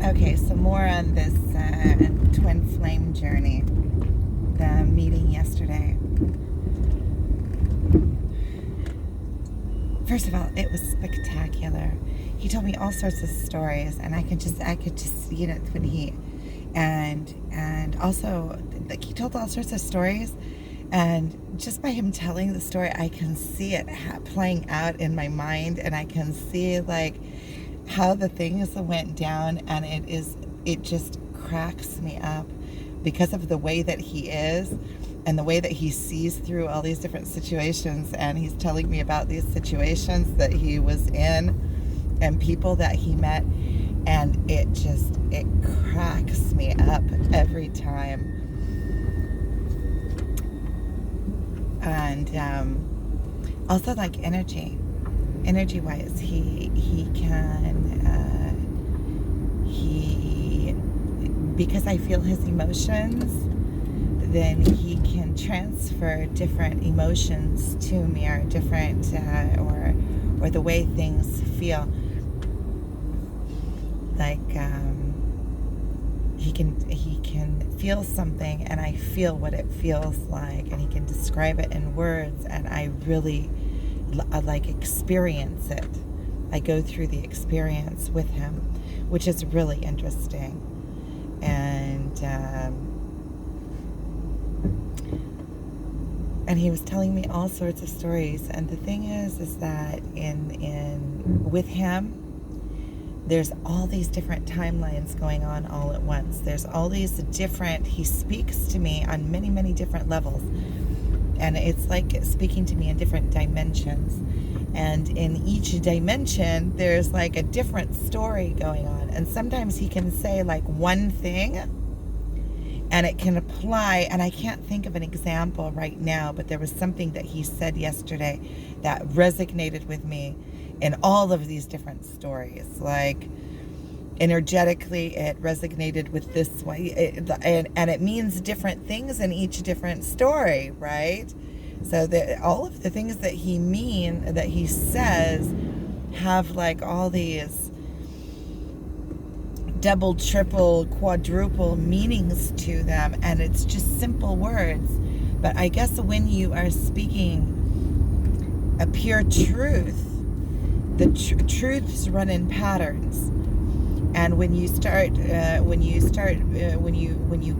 Okay, so more on this twin flame journey. The meeting yesterday. First of all, it was spectacular. He told me all sorts of stories, and I could just, when he, and also, like, he told all sorts of stories, and just by him telling the story, I can see it playing out in my mind, and I can see, like, how the things went down, and it just cracks me up because of the way that he is and the way that he sees through all these different situations. And he's telling me about these situations that he was in and people that he met, and it cracks me up every time. And also, like, energy wise, because I feel his emotions, then he can transfer different emotions to me, or different or the way things feel. Like, he can feel something, and I feel what it feels like, and he can describe it in words, and I really like experience it. I go through the experience with him, which is really interesting. And he was telling me all sorts of stories. And the thing is that with him, there's all these different timelines going on all at once. There's all these different, he speaks to me on many, many different levels. And it's like speaking to me in different dimensions. And in each dimension, there's like a different story going on. And sometimes he can say like one thing, and it can apply, and I can't think of an example right now, but there was something that he said yesterday that resonated with me in all of these different stories. Like, energetically, it resonated with this way, and it means different things in each different story, right? So that all of the things that he says have like all these double, triple, quadruple meanings to them, and it's just simple words. But I guess when you are speaking a pure truth, the truths run in patterns. And when you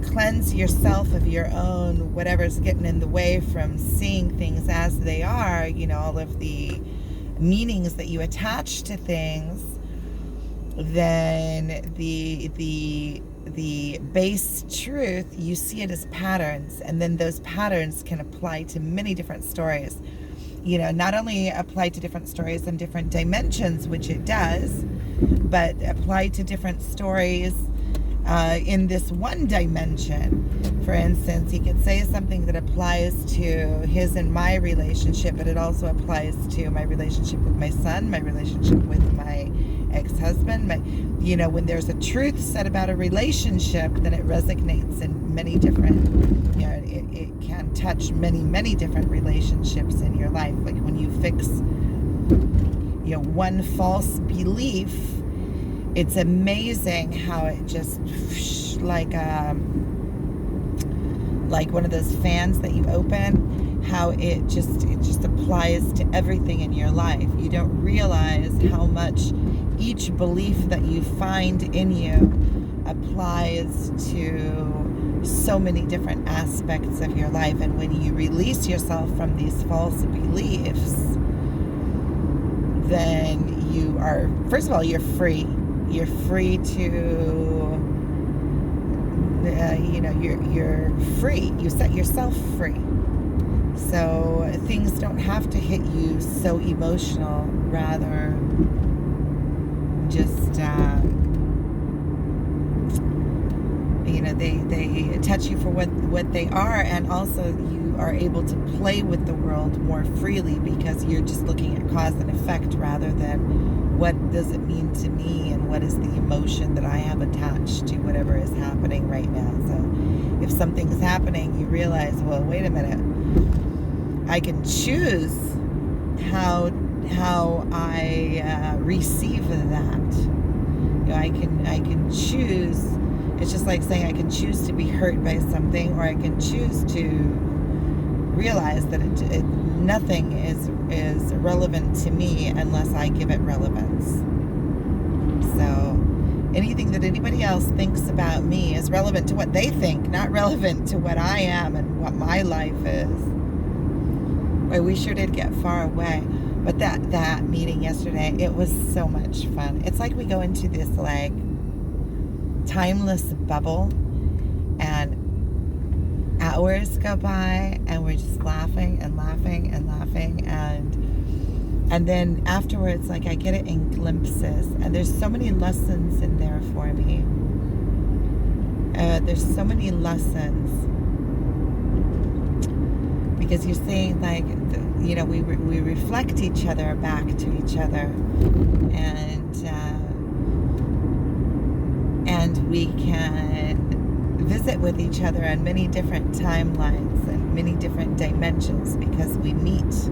cleanse yourself of your own whatever's getting in the way from seeing things as they are, all of the meanings that you attach to things, then the base truth, you see it as patterns, and then those patterns can apply to many different stories. Not only apply to different stories in different dimensions, which it does, but apply to different stories in this one dimension. For instance, he could say something that applies to his and my relationship, but it also applies to my relationship with my son, my relationship with my ex-husband. When there's a truth said about a relationship, then it resonates in many different, it can touch many, many different relationships in your life. Like when you fix, one false belief, it's amazing how it just, like one of those fans that you open, how it just applies to everything in your life. You don't realize how much each belief that you find in you applies to so many different aspects of your life. And when you release yourself from these false beliefs, then you are, first of all, you're free. You're free to, you're free. You set yourself free. So things don't have to hit you so emotional, rather just, they touch you for what they are, and also you are able to play with the world more freely because you're just looking at cause and effect rather than what does it mean to me and what is the emotion that I have attached to whatever is happening right now. So if something's happening, you realize, well, wait a minute, I can choose how I receive that. I can choose. It's just like saying I can choose to be hurt by something, or I can choose to realize that nothing is relevant to me unless I give it relevance. So anything that anybody else thinks about me is relevant to what they think, not relevant to what I am and what my life is. Well, we sure did get far away. But that meeting yesterday, it was so much fun. It's like we go into this like timeless bubble, and hours go by, and we're just laughing and laughing and laughing, and then afterwards, like, I get it in glimpses, and there's so many lessons in there for me. There's so many lessons, because you're seeing, like, we reflect each other back to each other, and we can visit with each other on many different timelines and many different dimensions, because we meet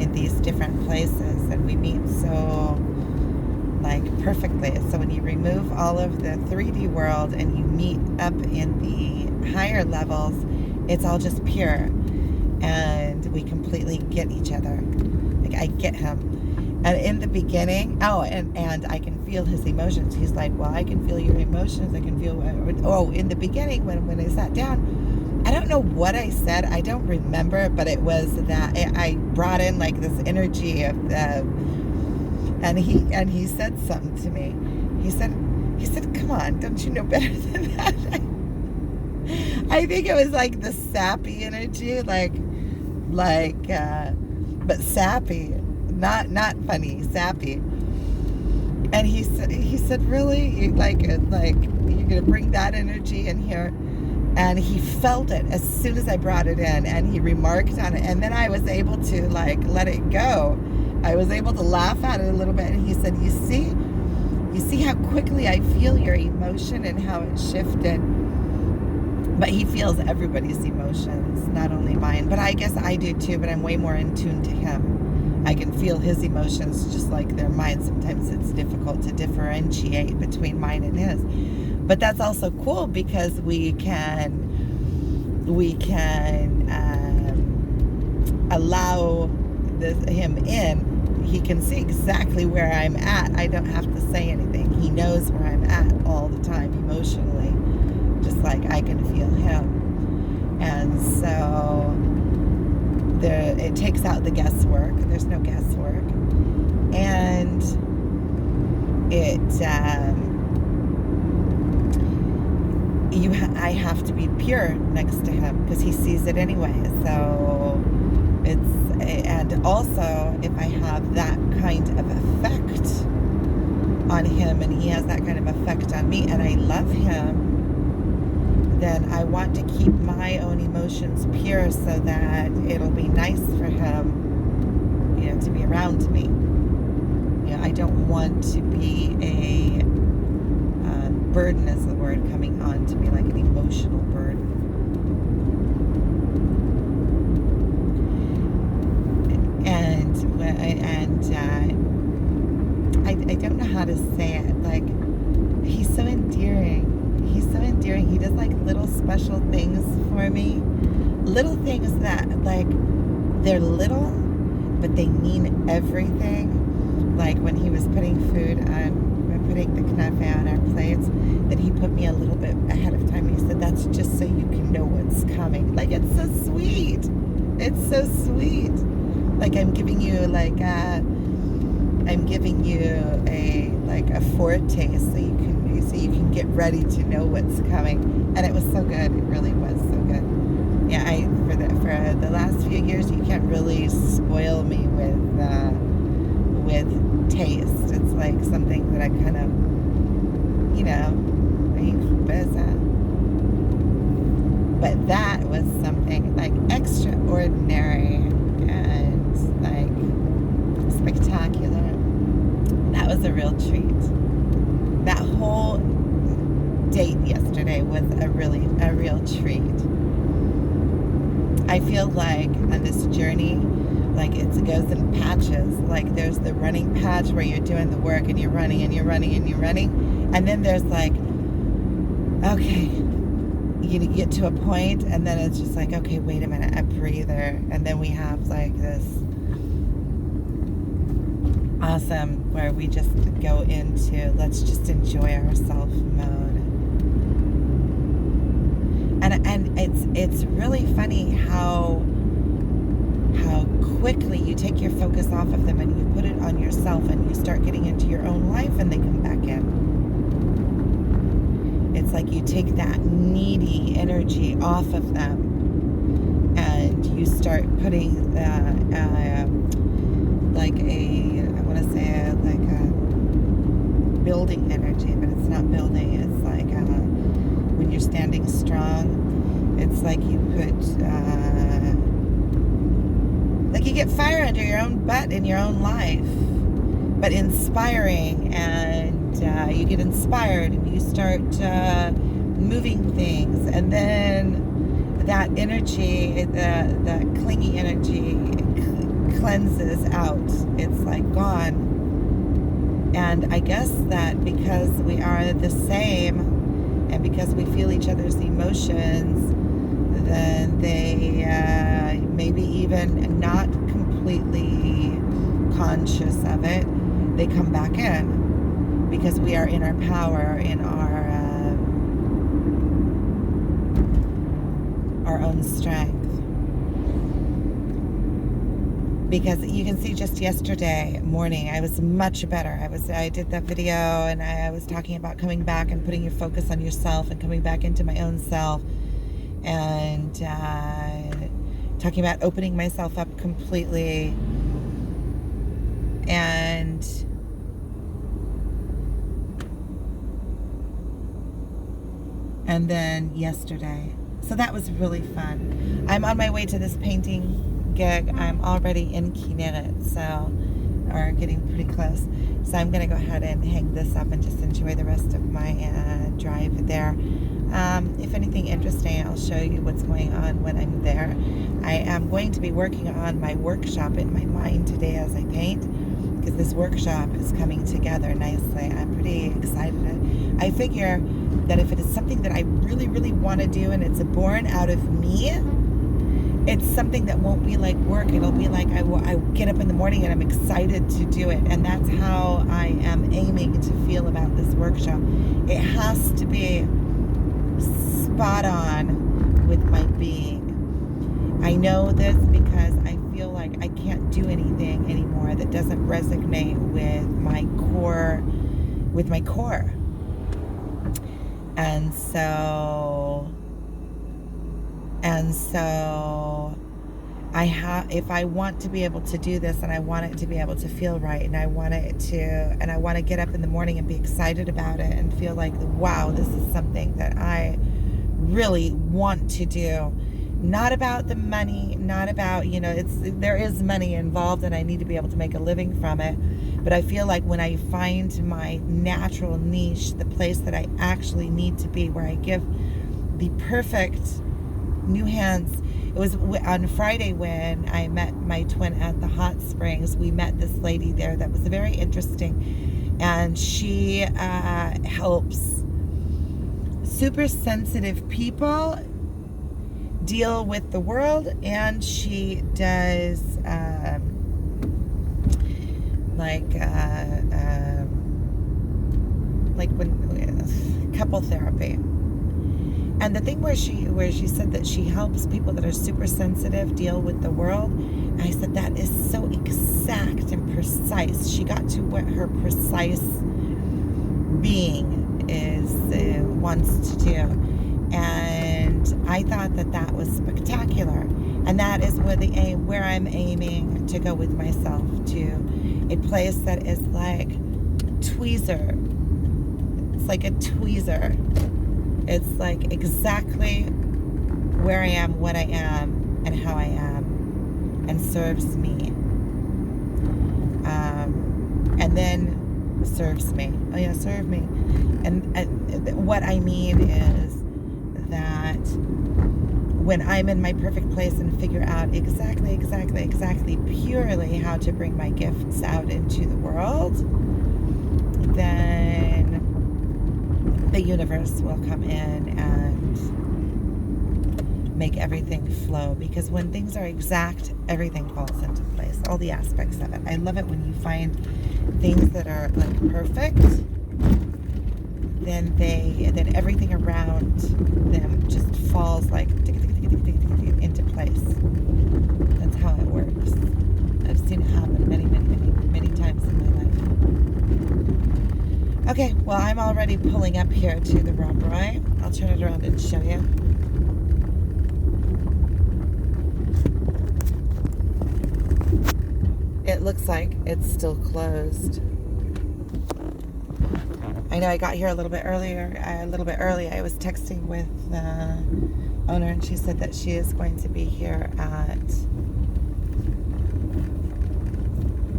in these different places, and we meet so, like, perfectly. So when you remove all of the 3D world and you meet up in the higher levels, it's all just pure, and we completely get each other. Like, I get him. And in the beginning, and I can feel his emotions. He's like, well, I can feel your emotions. I can feel, in the beginning when I sat down, I don't know what I said. I don't remember, but it was that I brought in like this energy of and he said something to me. He said, come on, don't you know better than that? I think it was like the sappy energy, but sappy. Not funny, sappy. And he said, really? You're gonna bring that energy in here? And he felt it as soon as I brought it in, and he remarked on it, and then I was able to like let it go. I was able to laugh at it a little bit, and he said, you see how quickly I feel your emotion and how it shifted. But he feels everybody's emotions, not only mine. But I guess I do too, but I'm way more in tune to him. I can feel his emotions just like they're mine. Sometimes it's difficult to differentiate between mine and his. But that's also cool, because we can allow him in. He can see exactly where I'm at. I don't have to say anything. He knows where I'm at all the time emotionally, just like I can feel him. And so it takes out the guesswork. There's no guesswork. And I have to be pure next to him, because he sees it anyway. So and also, if I have that kind of effect on him, and he has that kind of effect on me, and I love him, then I want to keep my own emotions pure, so that it'll be nice for him, to be around me. I don't want to be a burden, is the word, coming on to me, like an emotional burden. And I don't know how to say it. Like, he's so endearing. He's so endearing. He does like little special things for me. Little things that, like, they're little, but they mean everything. Like when he was putting putting the knafe on our plates, that he put me a little bit ahead of time. He said, that's just so you can know what's coming. Like, it's so sweet. It's so sweet. Like, I'm giving you a foretaste, so you can get ready to know what's coming. And it was so good. It really was so good. Yeah, for the last few years, you can't really spoil me with taste. It's like something that I kind of, but that was something like extraordinary and like spectacular. That was a real treat. That whole date yesterday was a real treat. I feel like on this journey, Like it goes in patches. Like there's the running patch where you're doing the work and you're running and you're running and you're running. And then there's like, okay, you get to a point and then it's just like, okay, wait a minute, a breather. And then we have like this awesome where we just go into let's just enjoy ourselves mode. And it's really funny how quickly you take your focus off of them and you put it on yourself and you start getting into your own life and they come back in. It's like you take that needy energy off of them and you start putting like a, I want to say like a building energy, but it's not building. It's like when you're standing strong, it's like you put like you get fire under your own butt in your own life, but inspiring, and you get inspired and you start moving things, and then that energy, the clingy energy cleanses out. It's like gone. And I guess that because we are the same and because we feel each other's emotions, then they maybe even not completely conscious of it, they come back in because we are in our power, in our own strength. Because you can see just yesterday morning, I was much better. I did that video and I was talking about coming back and putting your focus on yourself and coming back into my own self, and talking about opening myself up completely. And then yesterday. So that was really fun. I'm on my way to this painting gig. I'm already in Kinneret, or getting pretty close. So I'm going to go ahead and hang this up and just enjoy the rest of my drive there. If anything interesting, I'll show you what's going on when I'm there. I am going to be working on my workshop in my mind today as I paint, because this workshop is coming together nicely. I'm pretty excited. I figure that if it is something that I really, really want to do and it's born out of me, it's something that won't be like work. It'll be like I get up in the morning and I'm excited to do it. And that's how I am aiming to feel about this workshop. It has to be spot on with my being. I know this because I feel like I can't do anything anymore that doesn't resonate with my core, And so if I want to be able to do this, and I want it to be able to feel right, and I want to get up in the morning and be excited about it and feel like, wow, this is something that I really want to do. Not about the money, not about, there is money involved and I need to be able to make a living from it. But I feel like when I find my natural niche, the place that I actually need to be, where I give the perfect new hands. It was on Friday when I met my twin at the hot springs. We met this lady there that was very interesting, and she helps super sensitive people deal with the world, and she does when couple therapy. And the thing where she said that she helps people that are super sensitive deal with the world, and I said that is so exact and precise. She got to what her precise being wants to do, and I thought that was spectacular. And that is where I'm aiming to go with myself, to a place that is like tweezer. It's like a tweezer. It's like exactly where I am, what I am, and how I am, and serves me. And then serves me. Oh yeah, serve me. And what I mean is that when I'm in my perfect place and figure out exactly, purely how to bring my gifts out into the world, then the universe will come in and make everything flow. Because when things are exact, everything falls into place, all the aspects of it. I love it when you find things that are like perfect, then everything around them just falls like into place. That's how it works. I've seen it happen many times in my life. Okay, well, I'm already pulling up here to the Rob Roy. I'll turn it around and show you. It looks like it's still closed. I know I got here a little bit early. I was texting with the owner, and she said that she is going to be here at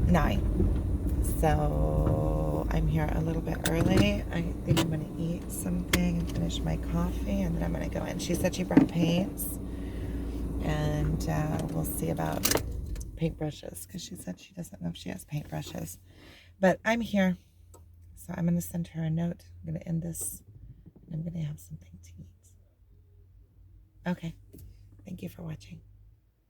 9. So I'm here a little bit early. I think I'm going to eat something and finish my coffee, and then I'm going to go in. She said she brought paints, and we'll see about paintbrushes, because she said she doesn't know if she has paintbrushes. But I'm here. So I'm going to send her a note. I'm going to end this, and I'm going to have something to eat. Okay. Thank you for watching.